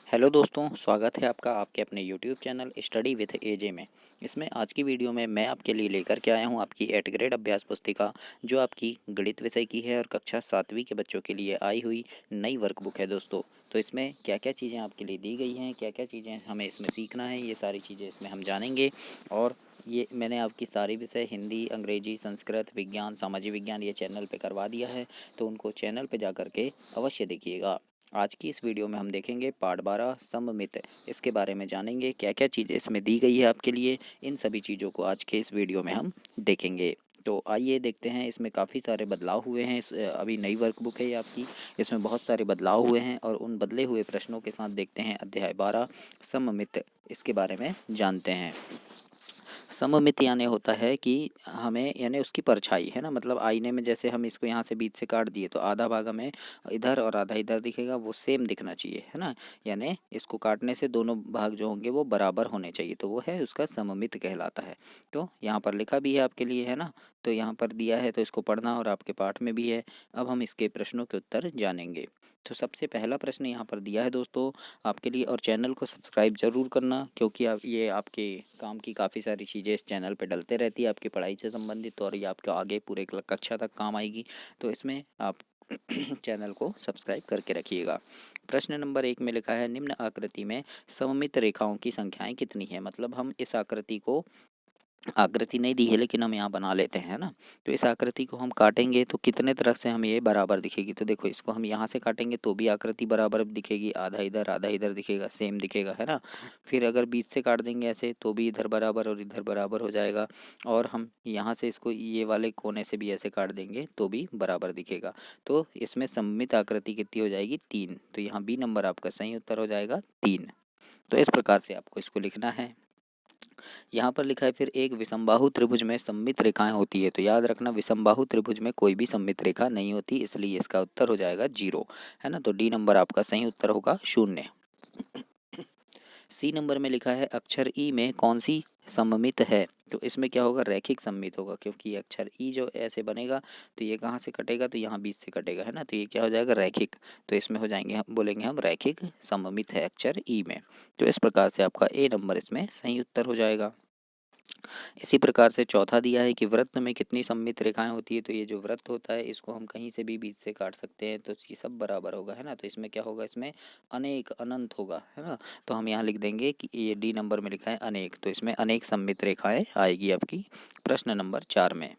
Hello दोस्तों, स्वागत है आपका आपके अपने यूट्यूब चैनल स्टडी विथ एजे में। इसमें आज की वीडियो में मैं आपके लिए लेकर के आया हूं आपकी 8 ग्रेड अभ्यास पुस्तिका, जो आपकी गणित विषय की है और कक्षा 7वीं के बच्चों के लिए आई हुई नई वर्कबुक है दोस्तों। तो इसमें क्या क्या चीज़ें आपके लिए दी गई हैं, क्या क्या चीज़ें हमें इसमें सीखना है, ये सारी चीज़ें इसमें हम जानेंगे। और ये मैंने आपकी सारी विषय हिंदी, अंग्रेजी, संस्कृत, विज्ञान, सामाजिक विज्ञान ये चैनल पे करवा दिया है, तो उनको चैनल पे जा कर के अवश्य देखिएगा। आज की इस वीडियो में हम देखेंगे पार्ट 12 सममित, इसके बारे में जानेंगे क्या क्या चीज़ें इसमें दी गई है आपके लिए। इन सभी चीज़ों को आज के इस वीडियो में हम देखेंगे। तो आइए देखते हैं, इसमें काफ़ी सारे बदलाव हुए हैं। अभी नई वर्कबुक है ये आपकी, इसमें बहुत सारे बदलाव हुए हैं और उन बदले हुए प्रश्नों के साथ देखते हैं अध्याय 12 सममित, इसके बारे में जानते हैं। सममित यानी होता है कि हमें यानी उसकी परछाई है ना, मतलब आईने में जैसे हम इसको यहाँ से बीच से काट दिए तो आधा भाग हमें इधर और आधा इधर दिखेगा, वो सेम दिखना चाहिए है ना। यानी इसको काटने से दोनों भाग जो होंगे वो बराबर होने चाहिए, तो वो है उसका सममित कहलाता है। तो यहाँ पर लिखा भी है आपके लिए है ना, तो यहाँ पर दिया है तो इसको पढ़ना और आपके पाठ में भी है। अब हम इसके प्रश्नों के उत्तर जानेंगे। तो सबसे पहला प्रश्न यहाँ पर दिया है दोस्तों आपके लिए, और चैनल को सब्सक्राइब ज़रूर करना, क्योंकि आप ये आपके काम की काफ़ी सारी चीज़ें इस चैनल पे डलते रहती है आपकी पढ़ाई से संबंधित, और ये आपके आगे पूरे कक्षा तक काम आएगी। तो इसमें आप चैनल को सब्सक्राइब करके रखिएगा। प्रश्न नंबर 1 में लिखा है निम्न आकृति में सममित रेखाओं की संख्याएं कितनी है। मतलब हम इस आकृति को, आकृति नहीं दी है लेकिन हम यहाँ बना लेते हैं ना। तो इस आकृति को हम काटेंगे तो कितने तरह से हमें ये बराबर दिखेगी। तो देखो, इसको हम यहाँ से काटेंगे तो भी आकृति बराबर दिखेगी, आधा इधर दिखेगा, सेम दिखेगा है ना। फिर अगर बीच से काट देंगे ऐसे तो भी इधर बराबर और इधर बराबर हो जाएगा। और हम यहाँ से इसको ये वाले कोने से भी ऐसे काट देंगे तो भी बराबर दिखेगा। तो इसमें सममित आकृति कितनी हो जाएगी, 3। तो यहाँ बी नंबर आपका सही उत्तर हो जाएगा 3। तो इस प्रकार से आपको इसको लिखना है। यहाँ पर लिखा है फिर एक विषमबाहु त्रिभुज में सममित रेखाएं होती है। तो याद रखना, विषमबाहु त्रिभुज में कोई भी सममित रेखा नहीं होती, इसलिए इसका उत्तर हो जाएगा 0 है ना। तो डी नंबर आपका सही उत्तर होगा 0। सी नंबर में लिखा है अक्षर ई में कौन सी सममित है। तो इसमें क्या होगा, रैखिक सममित होगा, क्योंकि ये अक्षर ई जो ऐसे बनेगा तो ये कहाँ से कटेगा, तो यहाँ बीच से कटेगा है ना। तो ये क्या हो जाएगा, रैखिक। तो इसमें हो जाएंगे, हम बोलेंगे हम रैखिक सममित है अक्षर ई में। तो इस प्रकार से आपका ए नंबर इसमें सही उत्तर हो जाएगा। इसी प्रकार से चौथा दिया है कि वृत्त में कितनी सममित रेखाएं होती है। तो ये जो वृत्त होता है इसको हम कहीं से भी बीच से काट सकते हैं, तो ये सब बराबर होगा है ना। तो इसमें क्या होगा, इसमें अनेक अनंत होगा है ना। तो हम यहाँ लिख देंगे कि ये डी नंबर में लिखा है अनेक, तो इसमें अनेक सममित रेखाएं आएगी आपकी प्रश्न नंबर 4 में।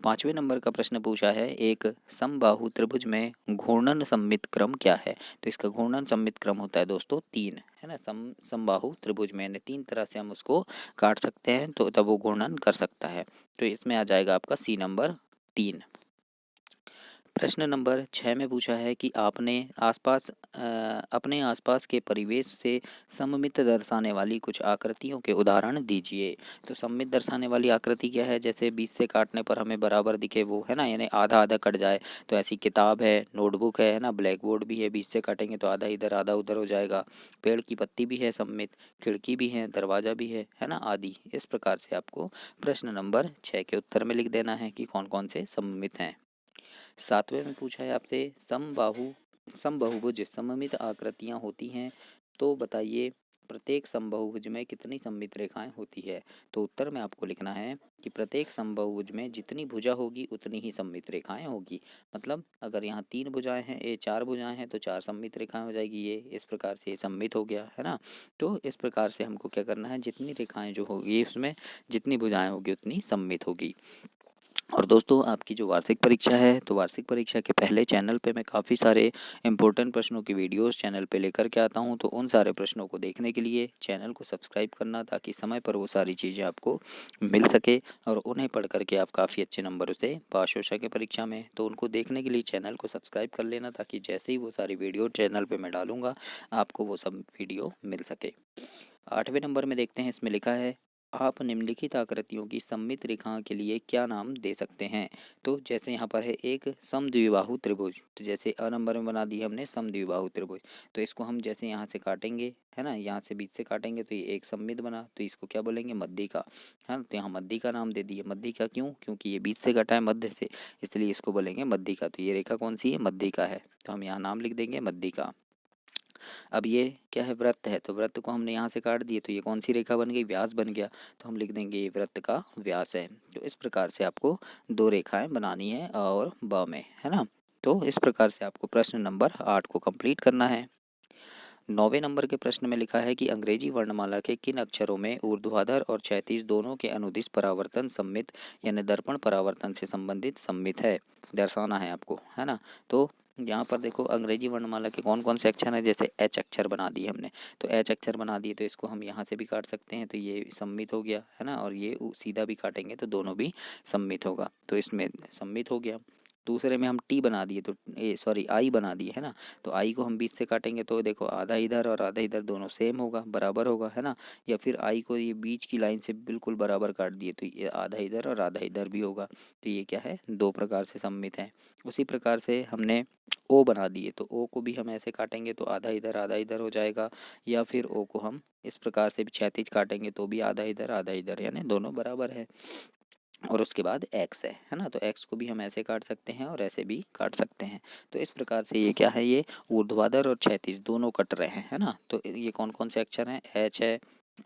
5वें नंबर का प्रश्न पूछा है एक समबाहु त्रिभुज में घूर्णन सममित क्रम क्या है। तो इसका घूर्णन सममित क्रम होता है दोस्तों 3 है ना। समबाहु त्रिभुज में 3 तरह से हम उसको काट सकते हैं, तो तब वो घूर्णन कर सकता है। तो इसमें आ जाएगा आपका सी नंबर 3। प्रश्न नंबर 6 में पूछा है कि अपने आसपास के परिवेश से सममित दर्शाने वाली कुछ आकृतियों के उदाहरण दीजिए। तो सममित दर्शाने वाली आकृति क्या है, जैसे बीच से काटने पर हमें बराबर दिखे वो है ना, यानी आधा आधा कट जाए। तो ऐसी किताब है, नोटबुक है ना, ब्लैक बोर्ड भी है, बीच से काटेंगे तो आधा इधर आधा उधर हो जाएगा। पेड़ की पत्ती भी है सममित, खिड़की भी है, दरवाजा भी है ना, आदि। इस प्रकार से आपको प्रश्न नंबर 6 के उत्तर में लिख देना है कि कौन कौन से सममित हैं। 7वें में पूछा है आपसे समबाहुभुज सममित आकृतियां होती हैं, तो बताइए प्रत्येक समबाहुभुज में कितनी सममित रेखाएं होती है। तो उत्तर में आपको लिखना है कि प्रत्येक समबाहुभुज में जितनी भुजा होगी उतनी ही सममित रेखाएं होगी। मतलब अगर यहाँ 3 भुजाएं हैं, ये 4 भुजाएं हैं, तो 4 सममित रेखाएं हो जाएगी। ये इस प्रकार से ये सममित हो गया है ना। तो इस प्रकार से हमको क्या करना है, जितनी रेखाएं जो होगी उसमें जितनी भुजाएं होगी उतनी सममित होगी। और दोस्तों आपकी जो वार्षिक परीक्षा है, तो वार्षिक परीक्षा के पहले चैनल पे मैं काफ़ी सारे इंपॉर्टेंट प्रश्नों की वीडियोस चैनल पे लेकर के आता हूं। तो उन सारे प्रश्नों को देखने के लिए चैनल को सब्सक्राइब करना, ताकि समय पर वो सारी चीज़ें आपको मिल सके और उन्हें पढ़ करके आप काफ़ी अच्छे नंबरों से पास हो सके परीक्षा में। तो उनको देखने के लिए चैनल को सब्सक्राइब कर लेना, ताकि जैसे ही वो सारी वीडियो चैनल पर मैं डालूँगा आपको वो सब वीडियो मिल सके। 8वें नंबर में देखते हैं, इसमें लिखा है आप निम्नलिखित आकृतियों की सममित रेखाओं के लिए क्या नाम दे सकते हैं। तो जैसे यहाँ पर है एक समद्विबाहु त्रिभुज, तो जैसे अ नंबर में बना दी हमने समद्विबाहु त्रिभुज। तो इसको हम जैसे यहाँ से काटेंगे है ना, यहाँ से बीच से काटेंगे तो ये एक सममित बना, तो इसको क्या बोलेंगे, मध्यिका है ना। तो यहाँ मध्यिका नाम दे दिए। मध्यिका क्यों, क्योंकि ये बीच से कटा है मध्य से, इसलिए इसको बोलेंगे मध्यिका। तो ये रेखा कौन सी है, मध्यिका है। तो हम यहाँ नाम लिख देंगे मध्यिका। अब ये क्या है, वृत्त है, तो वृत्त को हमने यहाँ से काट दिए तो ये कौन सी रेखा बन गई, व्यास बन गया। तो हम लिख देंगे ये वृत्त का व्यास है। तो इस प्रकार से आपको दो रेखाएं बनानी है और ब में, है ना। तो इस प्रकार से आपको प्रश्न नंबर 8 को कंप्लीट करना है। 9वें नंबर के प्रश्न में लिखा है कि अंग्रेजी वर्णमाला के किन अक्षरों में ऊर्ध्वाधर और क्षैतिज दोनों के अनुदिश परावर्तन सम्मित यानी दर्पण परावर्तन से संबंधित सम्मित है, दर्शाना है आपको, है ना। तो यहाँ पर देखो अंग्रेजी वर्णमाला के कौन कौन से अक्षर हैं, जैसे एच अक्षर बना दिए हमने, तो एच अक्षर बना दिए तो इसको हम यहाँ से भी काट सकते हैं, तो ये सम्मित हो गया, है ना। और ये सीधा भी काटेंगे तो दोनों भी सम्मित होगा, तो इसमें सम्मित हो गया। दूसरे में हम टी बना दिए तो सॉरी आई बना दिए, है ना। तो आई को हम 20 से काटेंगे तो देखो आधा इधर और आधा इधर दोनों सेम होगा, बराबर होगा, है ना। या फिर आई को ये बीच की लाइन से बिल्कुल बराबर काट दिए तो ये आधा इधर और आधा इधर भी होगा, तो ये क्या है, दो प्रकार से सम्मित है। उसी प्रकार से हमने ओ बना दिए तो ओ को भी हम ऐसे काटेंगे तो आधा इधर हो जाएगा, या फिर ओ को हम इस प्रकार से भी क्षैतिज काटेंगे तो भी आधा इधर यानी दोनों बराबर है। और उसके बाद एक्स है ना, तो एक्स को भी हम ऐसे काट सकते हैं और ऐसे भी काट सकते हैं। तो इस प्रकार से ये क्या है, ये ऊर्ध्वाधर और क्षैतिज दोनों कट रहे हैं, है ना। तो ये कौन कौन से अक्षर हैं, एच है,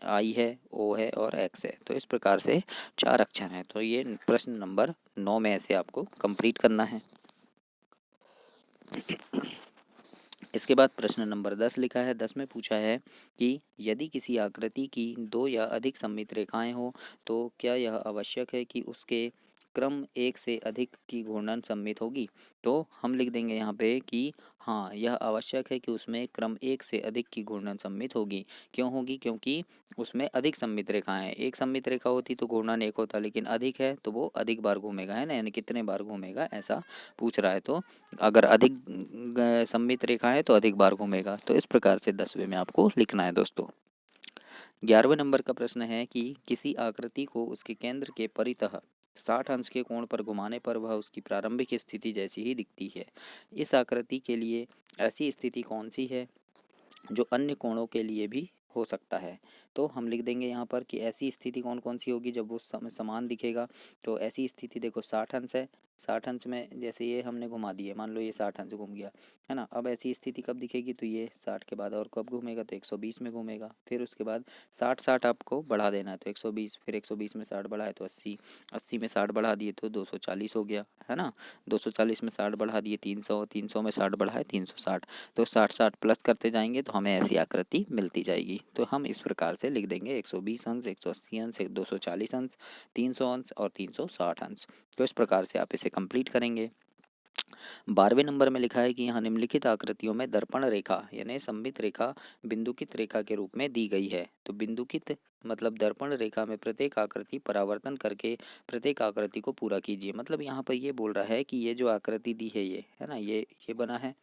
आई है, ओ है और एक्स है। तो इस प्रकार से 4 अक्षर हैं। तो ये प्रश्न नंबर 9 में ऐसे आपको कंप्लीट करना है। इसके बाद प्रश्न नंबर 10 लिखा है। 10 में पूछा है कि यदि किसी आकृति की 2 या अधिक सममित रेखाएं हो तो क्या यह आवश्यक है कि उसके क्रम एक से अधिक की घूर्णन सममित होगी। तो हम लिख देंगे यहाँ पे कि हाँ, यह आवश्यक है कि उसमें क्रम एक से अधिक की घूर्णन सममित होगी। क्यों होगी, क्योंकि उसमें अधिक सममित रेखाएं हैं। एक सममित रेखा होती तो घूर्णन एक होता, लेकिन अधिक है तो वो अधिक बार घूमेगा, है ना, यानी कितने बार घूमेगा ऐसा पूछ रहा है। तो अगर अधिक सममित रेखा है तो अधिक बार घूमेगा। तो इस प्रकार से 10वें में आपको लिखना है दोस्तों। 11वें नंबर का प्रश्न है कि किसी आकृति को उसके केंद्र के परितः 60 अंश के कोण पर घुमाने पर वह उसकी प्रारंभिक स्थिति जैसी ही दिखती है। इस आकृति के लिए ऐसी स्थिति कौन सी है जो अन्य कोणों के लिए भी हो सकता है। तो हम लिख देंगे यहाँ पर कि ऐसी स्थिति कौन कौन सी होगी जब वो समान दिखेगा। तो ऐसी स्थिति देखो 60 अंश है, 60 अंश में जैसे ये हमने घुमा दिए, मान लो ये 60 अंश घूम गया, है ना। अब ऐसी स्थिति कब दिखेगी, तो ये 60 के बाद और कब घूमेगा, तो 120 में घूमेगा। फिर उसके बाद 60 60 आपको बढ़ा देना है तो 120, फिर 120 में 60 बढ़ाए तो 80, 80 में 60 बढ़ा दिए तो 240 हो गया, है ना। 240 में 60 बढ़ा दिए 300, 300 में 60 बढ़ाए 360। तो 60 60 प्लस करते जाएंगे तो हमें ऐसी आकृति मिलती जाएगी। तो हम इस प्रकार से लिख देंगे 120 अंश, 180 अंश, 240 अंश, 300 अंश और 360 अंश। तो इस प्रकार से आप इसे कंप्लीट करेंगे। 12वें नंबर में लिखा है कि यहाँ निम्नलिखित आकृतियों में दर्पण रेखा यानी सममित रेखा बिंदुकित रेखा के रूप में दी गई है। तो बिंदुकित मतलब दर्पण रेखा में प्रत्येक आकृति परावर्तन करके प्रत्येक आकृति को पूरा कीजिए। मतलब यहाँ पर ये बोल रहा है कि ये जो आकृति दी है ये, है ना, ये बना है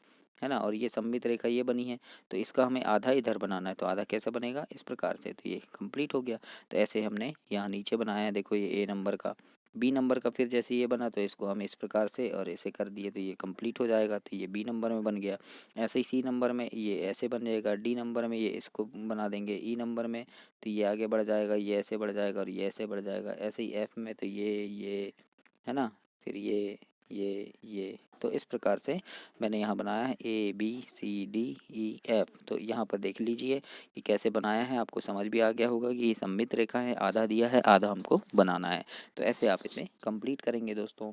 ना, और ये सममित रेखा ये बनी है, तो इसका हमें आधा इधर बनाना है। तो आधा कैसे बनेगा, इस प्रकार से। तो ये कंप्लीट हो गया। तो ऐसे हमने यहाँ नीचे बनाया है, देखो ये ए नंबर का, बी नंबर का फिर जैसे ये बना तो इसको हम इस प्रकार से और ऐसे कर दिए तो ये कंप्लीट हो जाएगा। तो ये बी नंबर में बन गया। ऐसे ही सी नंबर में ये ऐसे बन जाएगा, डी नंबर में ये इसको बना देंगे, ई नंबर में तो ये आगे बढ़ जाएगा, ये ऐसे बढ़ जाएगा और ये ऐसे बढ़ जाएगा। ऐसे ही एफ में तो ये, है ना, फिर ये। तो इस प्रकार से मैंने यहाँ बनाया है ABCDEF। तो यहाँ पर देख लीजिए कि कैसे बनाया है, आपको समझ भी आ गया होगा कि ये सममित रेखा है, आधा दिया है, आधा हमको बनाना है। तो ऐसे आप इसे कंप्लीट करेंगे दोस्तों।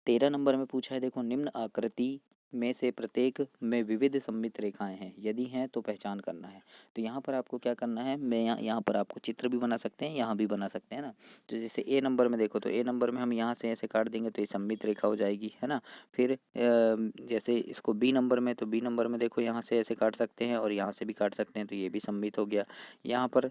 13 नंबर में पूछा है, देखो निम्न आकृति में से प्रत्येक में विविध सममित रेखाएं हैं, यदि हैं तो पहचान करना है। तो यहाँ पर आपको क्या करना है, मैं यहाँ पर आपको चित्र भी बना सकते हैं, यहाँ भी बना सकते हैं ना। तो जैसे ए नंबर में देखो, तो ए नंबर में हम यहाँ से ऐसे काट देंगे तो ये सममित रेखा हो जाएगी, है ना। फिर जैसे इसको बी नंबर में, तो बी नंबर में देखो यहाँ से ऐसे काट सकते हैं और यहाँ से भी काट सकते हैं, तो ये भी सममित हो गया। यहाँ पर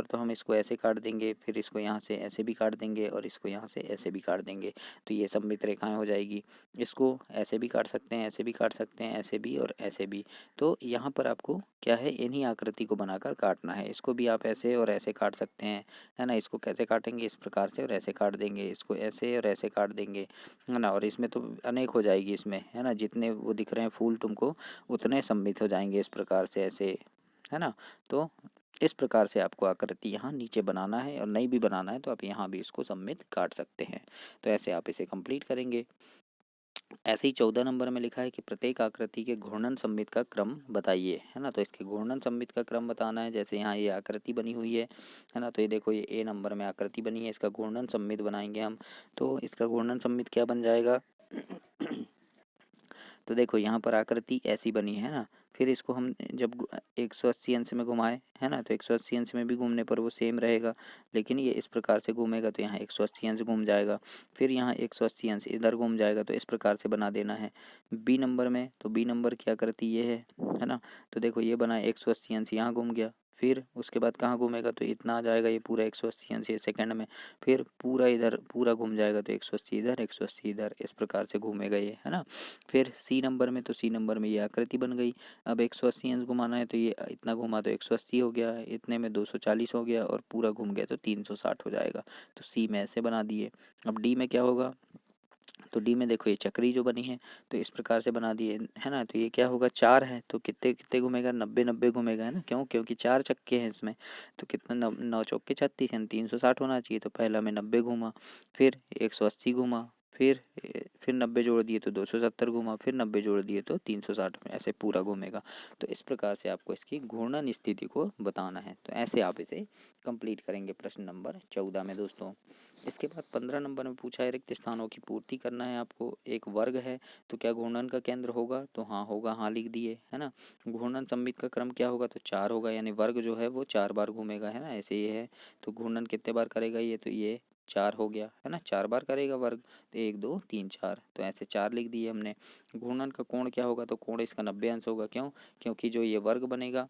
तो हम इसको ऐसे काट देंगे, फिर इसको यहाँ से ऐसे भी काट देंगे और इसको यहाँ से ऐसे भी काट देंगे, तो ये सममित रेखाएं हो जाएगी। इसको ऐसे भी काट सकते हैं, ऐसे भी काट सकते हैं, ऐसे भी और ऐसे भी। तो यहाँ पर आपको क्या है, इन्हीं आकृति को बनाकर काटना है। इसको भी आप ऐसे और ऐसे काट सकते हैं, है ना। इसको कैसे काटेंगे, इस प्रकार से और ऐसे काट देंगे, इसको ऐसे और ऐसे काट देंगे, है ना। और इसमें तो अनेक हो जाएगी इसमें, है ना, जितने वो दिख रहे हैं फूल तुमको उतने सम्मिलित हो जाएंगे इस प्रकार से ऐसे, है ना। तो इस प्रकार से आपको आकृति यहाँ नीचे बनाना है, और नहीं भी बनाना है तो आप यहाँ भी इसको सम्मिलित काट सकते हैं। तो ऐसे आप इसे कंप्लीट करेंगे। ऐसे ही 14 नंबर में लिखा है कि प्रत्येक आकृति के घूर्णन सममित का क्रम बताइए, है ना। तो इसके घूर्णन सममित का क्रम बताना है। जैसे यहाँ ये आकृति बनी हुई है ना। तो ये देखो, ये ए नंबर में आकृति बनी है, इसका घूर्णन सममित बनाएंगे हम। तो इसका घूर्णन सममित क्या बन जाएगा? तो देखो, यहाँ पर आकृति ऐसी बनी है ना। फिर इसको हम जब 180 अंश में घुमाए, है ना, तो 180 अंश में भी घूमने पर वो सेम रहेगा। लेकिन ये इस प्रकार से घूमेगा तो यहाँ 180 अंश घूम जाएगा। फिर यहाँ 180 अंश इधर घूम जाएगा, तो इस प्रकार से बना देना है। बी नंबर में, तो बी नंबर की आकृति ये है ना। तो देखो, ये बना 180 अंश, यहाँ घूम गया। फिर उसके बाद कहाँ घूमेगा? तो इतना आ जाएगा, ये पूरा 180 अंश ये सेकंड में। फिर पूरा इधर पूरा घूम जाएगा, तो 180 इधर 180 इधर, इस प्रकार से घूमेगा ये, है ना। फिर सी नंबर में, तो सी नंबर में ये आकृति बन गई। अब 180 अंश घुमाना है, तो ये इतना घुमा तो 180 हो गया, इतने में 240 हो गया, और पूरा घूम गया तो 360 हो जाएगा। तो सी में ऐसे बना दिए। अब डी में क्या होगा? तो डी में देखो, ये चक्री जो बनी है, तो इस प्रकार से बना दिए, है ना। तो ये क्या होगा? 4 है तो कितने कितने घूमेगा? 90 90 घूमेगा, है ना। क्यों? क्योंकि 4 चक्के हैं इसमें। तो कितना? 9 चौके 36 यानी 360 होना चाहिए। तो पहला में 90 घूमा, फिर 180 घूमा, फिर 90 जोड़ दिए तो 270 घूमा, फिर 90 जोड़ दिए तो 360 में, ऐसे पूरा घूमेगा। तो इस प्रकार से आपको इसकी घूर्णन स्थिति को बताना है। तो ऐसे आप इसे कंप्लीट करेंगे प्रश्न नंबर 14 में दोस्तों। इसके बाद 15 नंबर में पूछा है, रिक्त स्थानों की पूर्ति करना है आपको। एक वर्ग है, तो क्या घूर्णन का केंद्र होगा? तो हाँ होगा, हाँ लिख दिए, है ना। घूर्णन सममित का क्रम क्या होगा? तो 4 होगा, यानी वर्ग जो है वो 4 बार घूमेगा, है ना। ऐसे ये है, तो घूर्णन कितने बार करेगा ये? तो ये 4 हो गया, है ना। 4 बार करेगा वर्ग, तो 1 2 3 4, तो ऐसे 4 लिख दिए हमने। घूर्णन का कोण क्या होगा? तो कोण इसका 90 अंश होगा। क्यों? क्योंकि जो ये वर्ग बनेगा,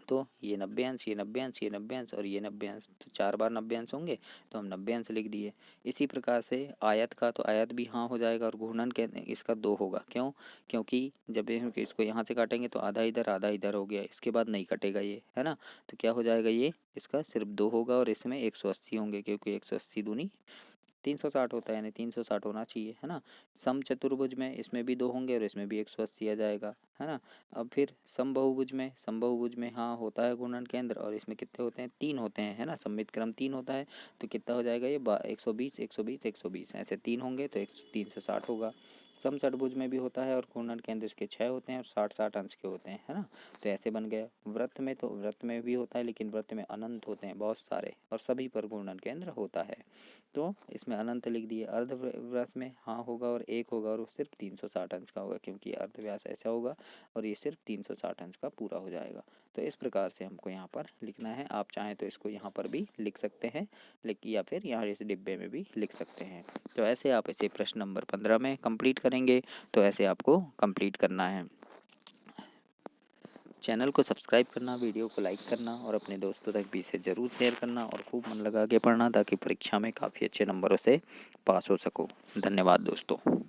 तो ये 90 अंश, ये 90 अंश, ये 90 अंश और ये 90 अंश, तो 4 बार 90 अंश होंगे, तो हम 90 अंश लिख दिए। इसी प्रकार से आयत का, तो आयत भी हाँ हो जाएगा, और घूर्णन के इसका 2 होगा। क्यों? क्योंकि जब इसको यहाँ से काटेंगे तो आधा इधर हो गया, इसके बाद नहीं कटेगा ये, है ना। तो क्या हो जाएगा? ये इसका सिर्फ 2 होगा, और इसमें 180 होंगे, क्योंकि 180 दूनी 360 होता है, यानी 360 होना चाहिए, है ना। समचतुर्भुज में इसमें भी 2 होंगे और इसमें भी 180 आ जाएगा, है ना। अब फिर समबाहुभुज में हाँ होता है घूर्णन केंद्र, और इसमें कितने होते हैं? 3 होते हैं, है ना। सममित क्रम 3 होता है, तो कितना हो जाएगा ये? 120 120 120, ऐसे 3 होंगे तो 360 होगा। समषटभुज में भी होता है, और घूर्णन केंद्र इसके 6 होते हैं और 60 60 अंश के होते हैं, है ना। तो ऐसे बन गया। वृत्त में, तो वृत्त में भी होता है, लेकिन वृत्त में अनंत होते हैं बहुत सारे, और सभी पर घूर्णन केंद्र होता है, तो इसमें अनंत लिख दिए। अर्धव्यास में हाँ होगा और 1 होगा, और वो सिर्फ 360 अंश का होगा, क्योंकि अर्धव्यास ऐसा होगा और ये सिर्फ 360 अंश का पूरा हो जाएगा। तो इस प्रकार से हमको यहाँ पर लिखना है। आप चाहें तो इसको यहाँ पर भी लिख सकते हैं, लेकिन या फिर यहाँ इस डिब्बे में भी लिख सकते हैं। तो ऐसे आप इसे प्रश्न नंबर 15 में कंप्लीट करेंगे। तो ऐसे आपको कंप्लीट करना है। चैनल को सब्सक्राइब करना, वीडियो को लाइक करना, और अपने दोस्तों तक भी इसे ज़रूर शेयर करना, और खूब मन लगा के पढ़ना, ताकि परीक्षा में काफ़ी अच्छे नंबरों से पास हो सको। धन्यवाद दोस्तों।